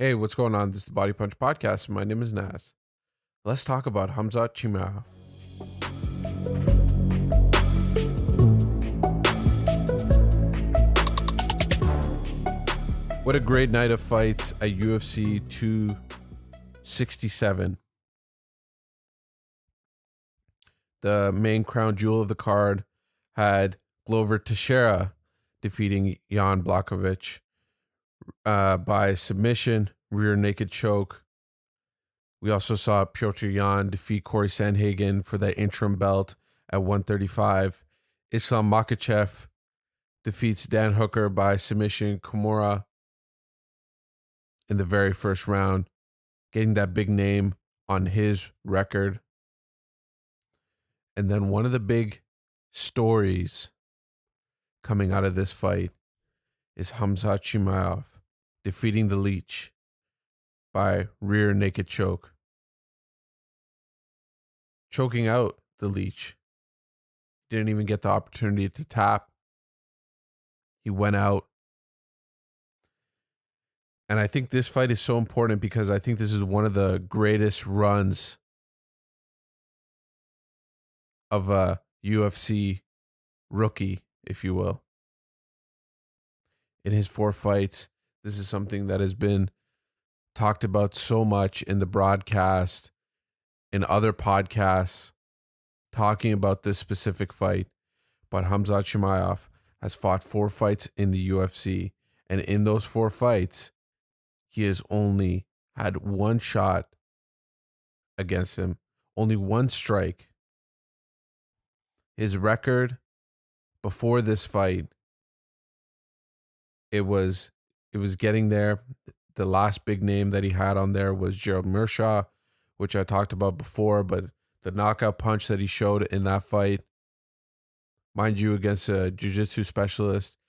Hey, what's going on? This is the Body Punch Podcast. My name is Naz. Let's talk about Khamzat Chimaev. What a great night of fights at UFC 267. The main crown jewel of the card had Glover Teixeira defeating Jan Błachowicz by submission, rear naked choke. We also saw Petr Yan defeat Corey Sandhagen for that interim belt at 135. Islam Makhachev defeats Dan Hooker by submission Kimura in the very first round, getting that big name on his record. And then one of the big stories coming out of this fight is Khamzat Chimaev defeating the Leech by rear naked choke. Choking out the Leech. Didn't even get the opportunity to tap. He went out. And I think this fight is so important because I think this is one of the greatest runs of a UFC rookie, if you will. In his 4 fights, this is something that has been talked about so much in the broadcast, in other podcasts, talking about this specific fight. But Khamzat Chimaev has fought 4 fights in the UFC. And in those 4 fights, he has only had 1 shot against him, only 1 strike. His record before this fight, it was getting there. The last big name that he had on there was Gerald Meerschaw, which I talked about before, but the knockout punch that he showed in that fight, mind you, against a jiu-jitsu specialist,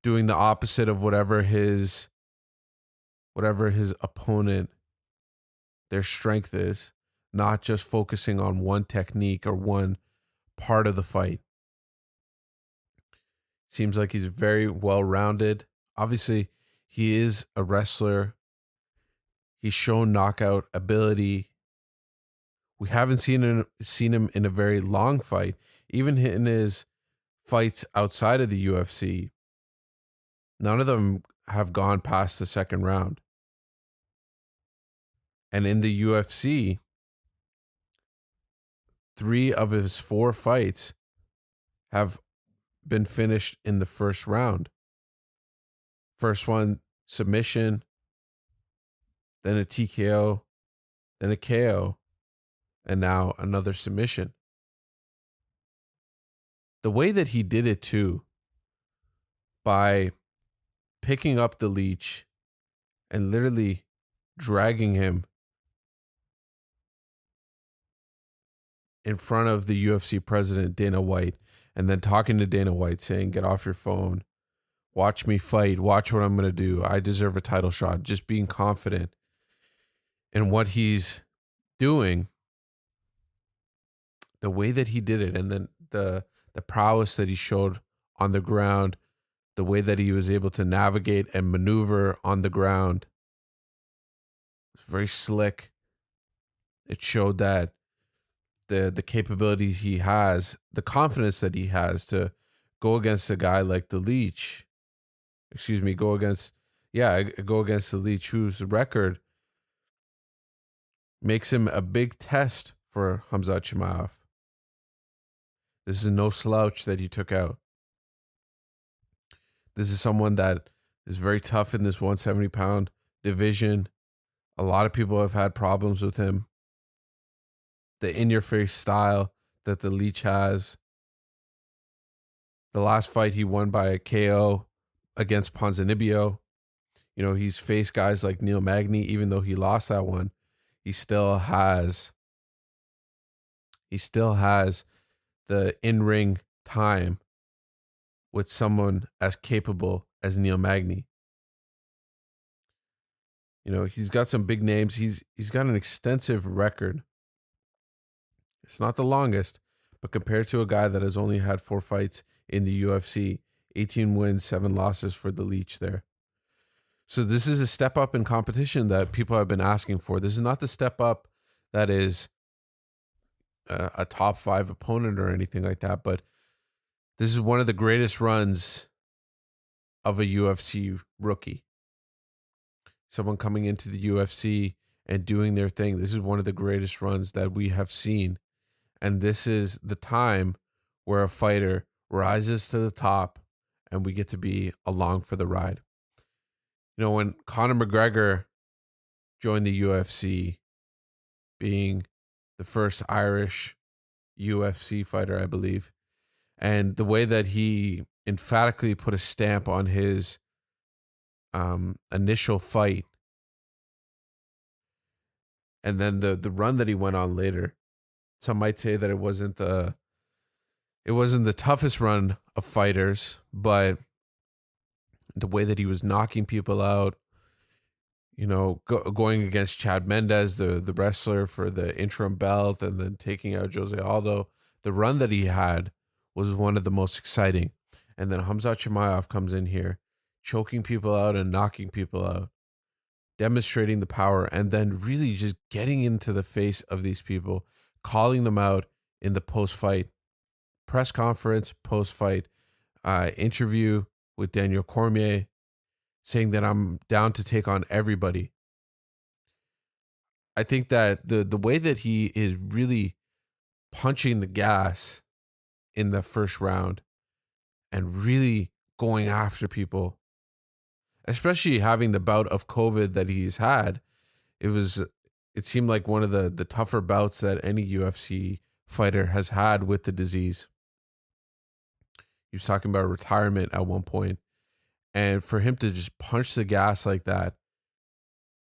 doing the opposite of whatever his opponent, their strength is, not just focusing on one technique or one part of the fight. Seems like he's very well-rounded. Obviously, he is a wrestler. He's shown knockout ability. We haven't seen him in a very long fight. Even in his fights outside of the UFC, none of them have gone past the second round. And in the UFC, 3 of his 4 fights have been finished in the first round. First one, submission, then a TKO, then a KO, and now another submission. The way that he did it too, by picking up the Leech and literally dragging him in front of the UFC president, Dana White, and then talking to Dana White saying, get off your phone, watch me fight, watch what I'm going to do. I deserve a title shot. Just being confident in what he's doing, the way that he did it, and then the prowess that he showed on the ground, the way that he was able to navigate and maneuver on the ground, it was very slick. It showed that the capability he has, the confidence that he has to go against a guy like the Leech. Go against the Leech, whose record makes him a big test for Khamzat Chimaev. This is no slouch that he took out. This is someone that is very tough in this 170-pound division. A lot of people have had problems with him. The in-your-face style that the Leech has. The last fight he won by a KO against Ponzinibbio. You know, he's faced guys like Neil Magny. Even though he lost that one, he still has the in-ring time with someone as capable as Neil Magny. You know, he's got some big names. He's got an extensive record. It's not the longest, but compared to a guy that has only had 4 fights in the UFC, 18 wins, 7 losses for the Leech there. So this is a step up in competition that people have been asking for. This is not the step up that is a top 5 opponent or anything like that, but this is one of the greatest runs of a UFC rookie. Someone coming into the UFC and doing their thing. This is one of the greatest runs that we have seen. And this is the time where a fighter rises to the top and we get to be along for the ride. You know, when Conor McGregor joined the UFC, being the first Irish UFC fighter, I believe, and the way that he emphatically put a stamp on his initial fight, and then the run that he went on later. Some might say that it wasn't the toughest run of fighters, but the way that he was knocking people out, you know, going against Chad Mendes, the wrestler for the interim belt, and then taking out Jose Aldo, the run that he had was one of the most exciting. And then Khamzat Chimaev comes in here, choking people out and knocking people out, demonstrating the power, and then really just getting into the face of these people, calling them out in the post-fight press conference, post-fight interview with Daniel Cormier, saying that I'm down to take on everybody. I think that the way that he is really punching the gas in the first round and really going after people, especially having the bout of COVID that he's had, it seemed like one of the tougher bouts that any UFC fighter has had with the disease. He was talking about retirement at one point, and for him to just punch the gas like that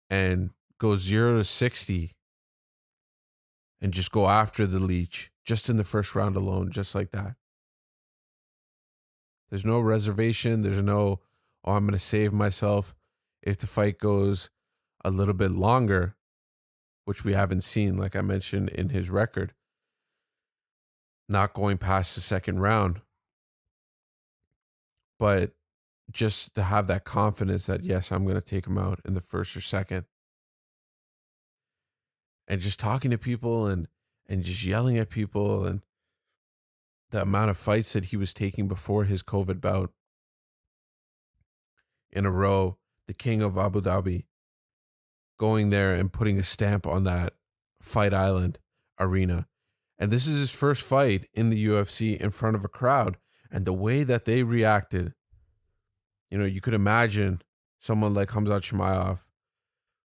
and go 0 to 60 and just go after the leech just in the first round alone, just like that. There's no reservation. There's no, oh, I'm going to save myself if the fight goes a little bit longer, which we haven't seen, like I mentioned in his record, not going past the second round. But just to have that confidence that, yes, I'm going to take him out in the first or second. And just talking to people and just yelling at people, and the amount of fights that he was taking before his COVID bout in a row, the King of Abu Dhabi, going there and putting a stamp on that Fight Island arena. And this is his first fight in the UFC in front of a crowd. And the way that they reacted, you know, you could imagine someone like Khamzat Chimaev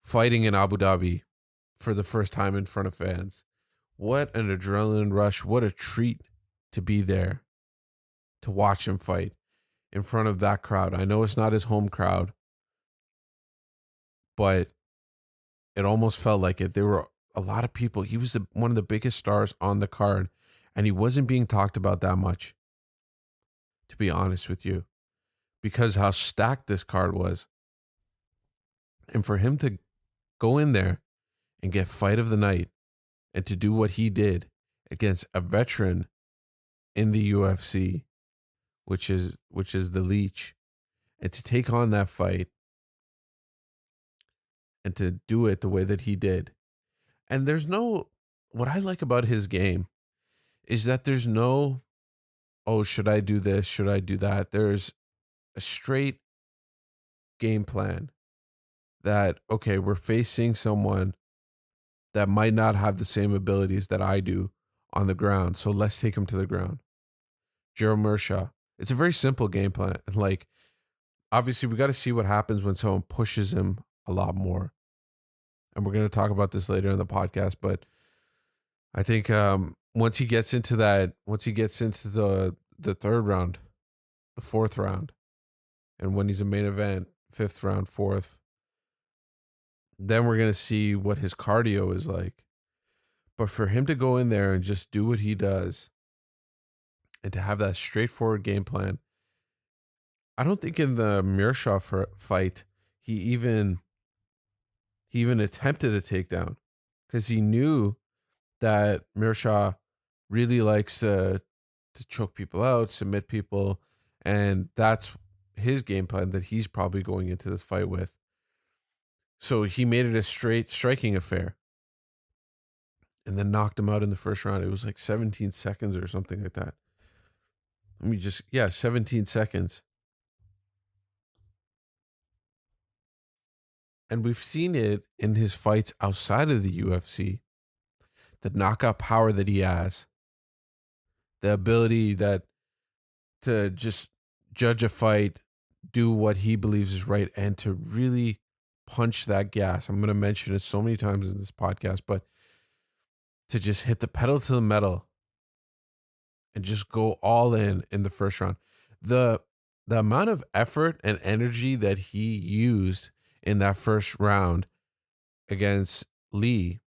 fighting in Abu Dhabi for the first time in front of fans. What an adrenaline rush. What a treat to be there, to watch him fight in front of that crowd. I know it's not his home crowd, but it almost felt like it. There were a lot of people. He was one of the biggest stars on the card, and he wasn't being talked about that much, to be honest with you, because how stacked this card was. And for him to go in there and get fight of the night and to do what he did against a veteran in the UFC, which is the Leech, and to take on that fight and to do it the way that he did. And what I like about his game is that there's no, oh, should I do this? Should I do that? There's a straight game plan that, okay, we're facing someone that might not have the same abilities that I do on the ground. So let's take him to the ground. Gerald Mershaw. It's a very simple game plan. Like, obviously, we got to see what happens when someone pushes him a lot more. And we're going to talk about this later in the podcast. But I think once he gets into the third round, the fourth round, and when he's a main event, fifth round, fourth, then we're going to see what his cardio is like. But for him to go in there and just do what he does and to have that straightforward game plan, I don't think in the Mershaw fight he even attempted a takedown, because he knew that Mershaw really likes to choke people out, submit people, and that's his game plan that he's probably going into this fight with. So he made it a straight striking affair and then knocked him out in the first round. It was like 17 seconds or something like that. 17 seconds. And we've seen it in his fights outside of the UFC. The knockout power that he has, the ability to just judge a fight, do what he believes is right, and to really punch that gas. I'm going to mention it so many times in this podcast, but to just hit the pedal to the metal and just go all in the first round. The amount of effort and energy that he used in that first round against Lee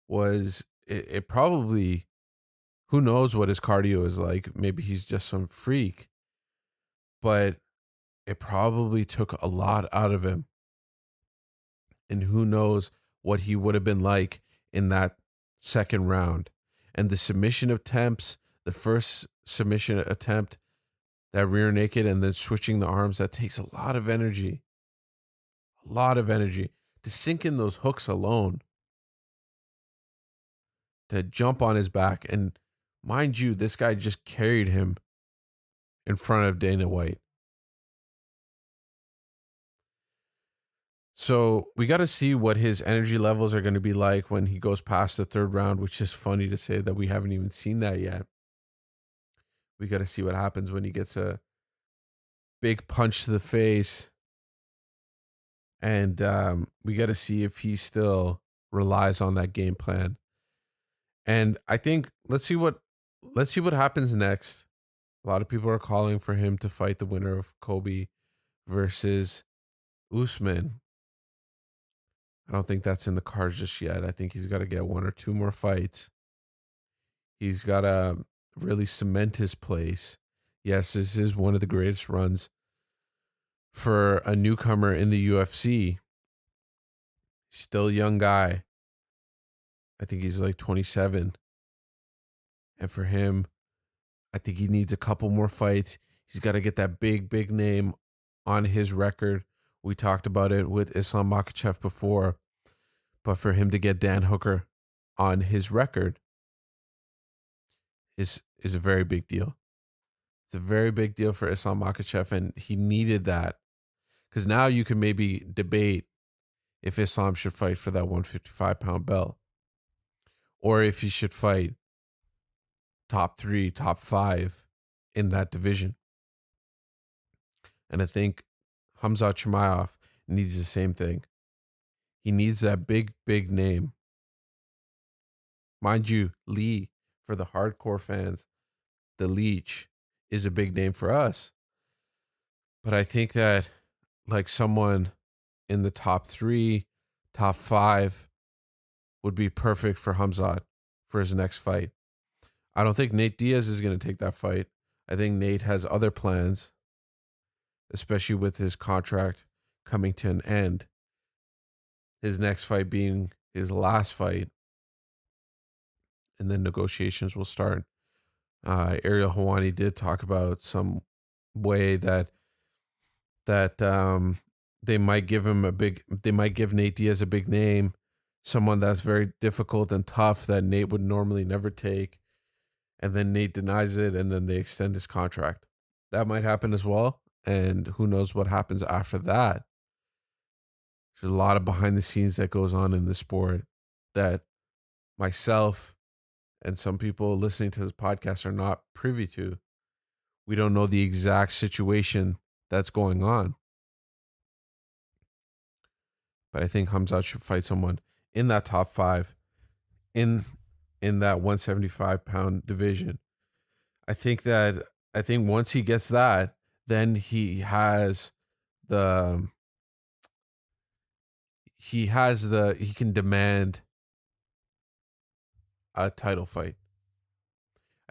was it probably, who knows what his cardio is like. Maybe he's just some freak, but it probably took a lot out of him. And who knows what he would have been like in that second round. And the submission attempts, the first submission attempt, that rear naked and then switching the arms, that takes a lot of energy. A lot of energy to sink in those hooks alone. To jump on his back. And mind you, this guy just carried him in front of Dana White. So we got to see what his energy levels are going to be like when he goes past the third round, which is funny to say that we haven't even seen that yet. We got to see what happens when he gets a big punch to the face. And we got to see if he still relies on that game plan. And I think let's see what happens next. A lot of people are calling for him to fight the winner of Kobe versus Usman. I don't think that's in the cards just yet. I think he's got to get one or two more fights. He's got to really cement his place. Yes, this is one of the greatest runs for a newcomer in the UFC. Still a young guy. I think he's like 27. And for him, I think he needs a couple more fights. He's got to get that big name on his record. We talked about it with Islam Makhachev before. But for him to get Dan Hooker on his record is a very big deal. It's a very big deal for Islam Makhachev, and he needed that. Because now you can maybe debate if Islam should fight for that 155-pound belt. Or if he should fight top 3, top 5 in that division. And I think Khamzat Chimaev needs the same thing. He needs that big name. Mind you, Lee, for the hardcore fans, the Leech is a big name for us. But I think that like someone in the top 3, top 5 would be perfect for Khamzat for his next fight. I don't think Nate Diaz is going to take that fight. I think Nate has other plans, especially with his contract coming to an end. His next fight being his last fight, and then negotiations will start. Ariel Helwani did talk about some way that they might give Nate Diaz a big name, someone that's very difficult and tough that Nate would normally never take, and then Nate denies it, and then they extend his contract. That might happen as well, and who knows what happens after that. There's a lot of behind the scenes that goes on in the sport that myself and some people listening to this podcast are not privy to. We don't know the exact situation that's going on. But I think Khamzat should fight someone in that top 5 in that 175-pound division. I think once he gets that, then he can demand a title fight.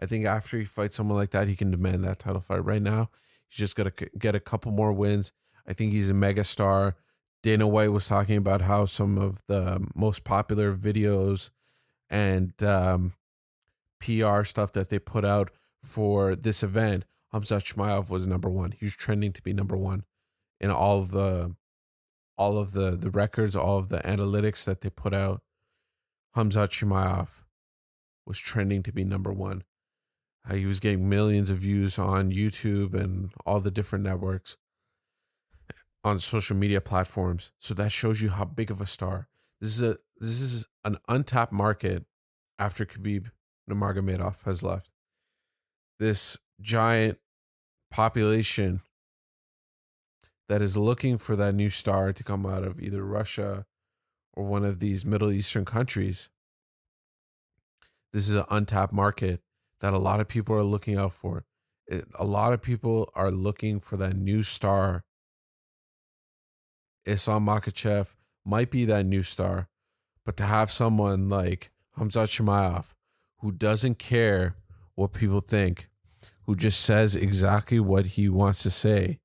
I think after he fights someone like that, he can demand that title fight. Right now, he's just got to get a couple more wins. I think he's a mega star. Dana White was talking about how some of the most popular videos and PR stuff that they put out for this event, Khamzat Chimaev was number one. He was trending to be number one in all of the records, all of the analytics that they put out. Khamzat Chimaev was trending to be number one. He was getting millions of views on YouTube and all the different networks on social media platforms. So that shows you how big of a star. This is an untapped market after Khabib Nurmagomedov has left. This giant population that is looking for that new star to come out of either Russia or one of these Middle Eastern countries. This is an untapped market that a lot of people are looking out for. A lot of people are looking for that new star. Islam Makhachev might be that new star, but to have someone like Khamzat Chimaev who doesn't care what people think, who just says exactly what he wants to say,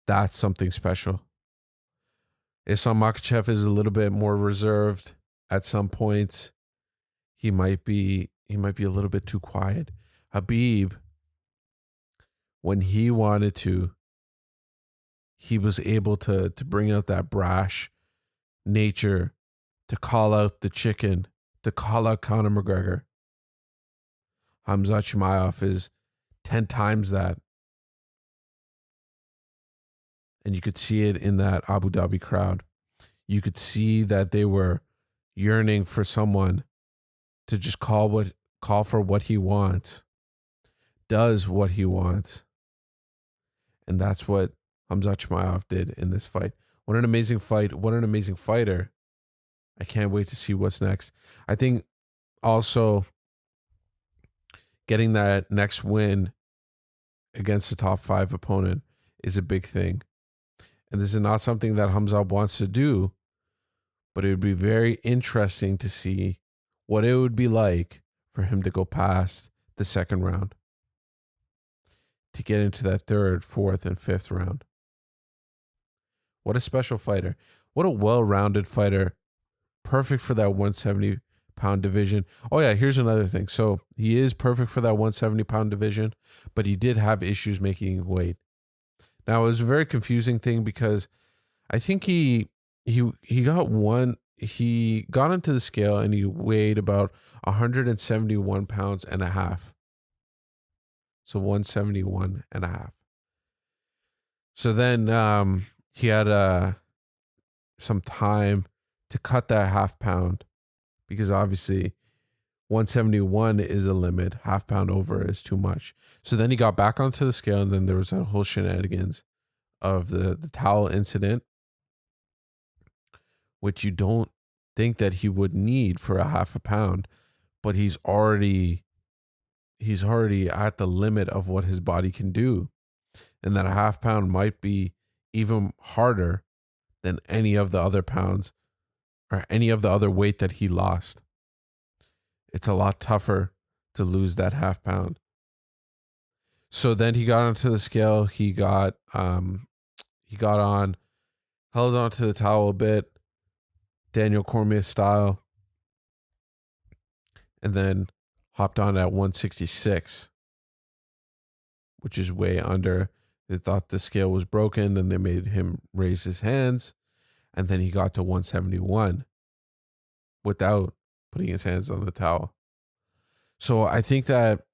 that's something special. Islam Makhachev is a little bit more reserved at some points. He might be a little bit too quiet. Khabib, when he wanted to, he was able to bring out that brash nature, to call out the chicken, to call out Conor McGregor. Khamzat Chimaev is 10 times that. And you could see it in that Abu Dhabi crowd. You could see that they were yearning for someone to just call for what he wants, does what he wants. And that's what Khamzat Chimaev did in this fight. What an amazing fight. What an amazing fighter. I can't wait to see what's next. I think also getting that next win against the top 5 opponent is a big thing. And this is not something that Khamzat wants to do, but it would be very interesting to see what it would be like for him to go past the second round, to get into that third, fourth, and fifth round. What a special fighter. What a well-rounded fighter. Perfect for that 170-pound division. Oh, yeah, here's another thing. So he is perfect for that 170-pound division, but he did have issues making weight. Now, it was a very confusing thing because I think he got into the scale and he weighed about 171 pounds and a half. So 171 and a half. So then he had some time to cut that half pound, because obviously 171 is a limit. Half pound over is too much. So then he got back onto the scale, and then there was that whole shenanigans of the towel incident, which you don't think that he would need for a half a pound, but he's already at the limit of what his body can do. And that a half pound might be even harder than any of the other pounds or any of the other weight that he lost. It's a lot tougher to lose that half pound. So then he got onto the scale. He got on, held onto the towel a bit, Daniel Cormier style, and then hopped on at 166, which is way under. They thought the scale was broken. Then they made him raise his hands, and then he got to 171 without putting his hands on the towel. So I think that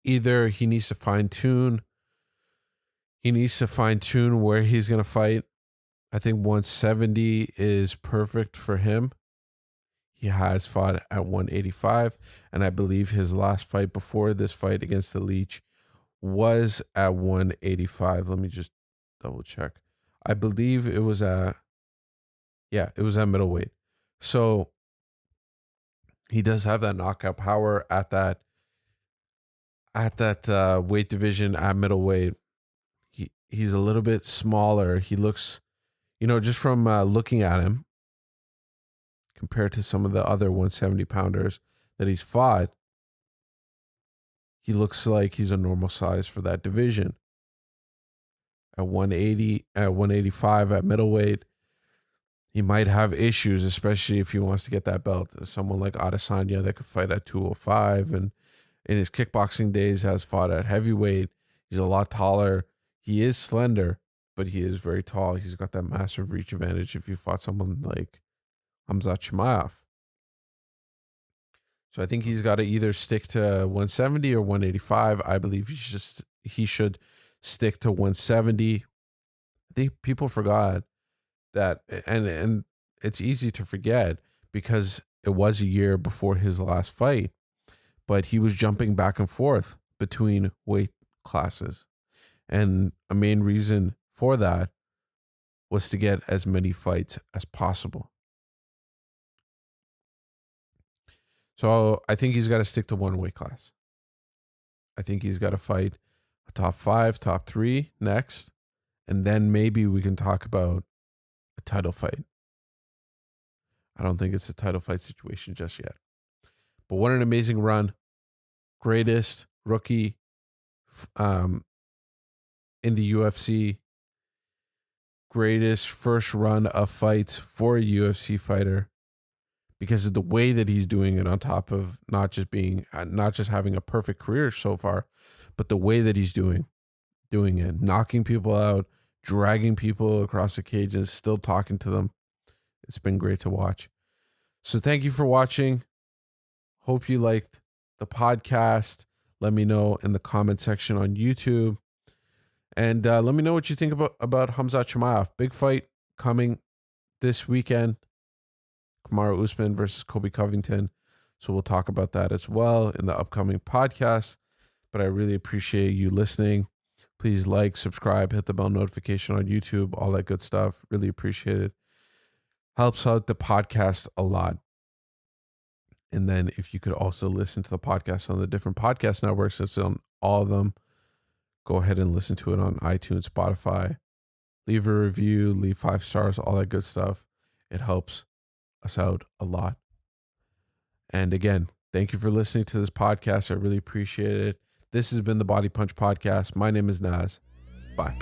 either he needs to fine tune where he's going to fight. I think 170 is perfect for him. He has fought at 185, and I believe his last fight before this fight against the Leech was at 185. Let me just double check. I believe it was at middleweight. So he does have that knockout power at that weight division at middleweight. He's a little bit smaller. He looks, just from looking at him compared to some of the other 170 pounders that he's fought, he looks like he's a normal size for that division. At 180, at 185 at middleweight, he might have issues, especially if he wants to get that belt. Someone like Adesanya that could fight at 205 and in his kickboxing days has fought at heavyweight. He's a lot taller. He is slender, but he is very tall. He's got that massive reach advantage if you fought someone like Khamzat Chimaev. So I think he's got to either stick to 170 or 185. I believe he should stick to 170. I think people forgot that, and it's easy to forget because it was a year before his last fight, but he was jumping back and forth between weight classes. And a main reason for that was to get as many fights as possible. So I think he's got to stick to one weight class. I think he's got to fight a top 5, top 3 next. And then maybe we can talk about a title fight. I don't think it's a title fight situation just yet. But what an amazing run. Greatest rookie in the UFC. Greatest first run of fights for a UFC fighter. Because of the way that he's doing it, on top of not just having a perfect career so far, but the way that he's doing it, knocking people out, dragging people across the cage and still talking to them. It's been great to watch. So thank you for watching. Hope you liked the podcast. Let me know in the comment section on YouTube. And let me know what you think about Khamzat Chimaev. Big fight coming this weekend. Kamaru Usman versus Colby Covington. So we'll talk about that as well in the upcoming podcast. But I really appreciate you listening. Please like, subscribe, hit the bell notification on YouTube, all that good stuff. Really appreciate it. Helps out the podcast a lot. And then if you could also listen to the podcast on the different podcast networks, it's on all of them. Go ahead and listen to it on iTunes, Spotify. Leave a review, leave 5 stars, all that good stuff. It helps us out a lot. And again, thank you for listening to this podcast. I really appreciate it. This has been the Body Punch Podcast. My name is Naz. Bye.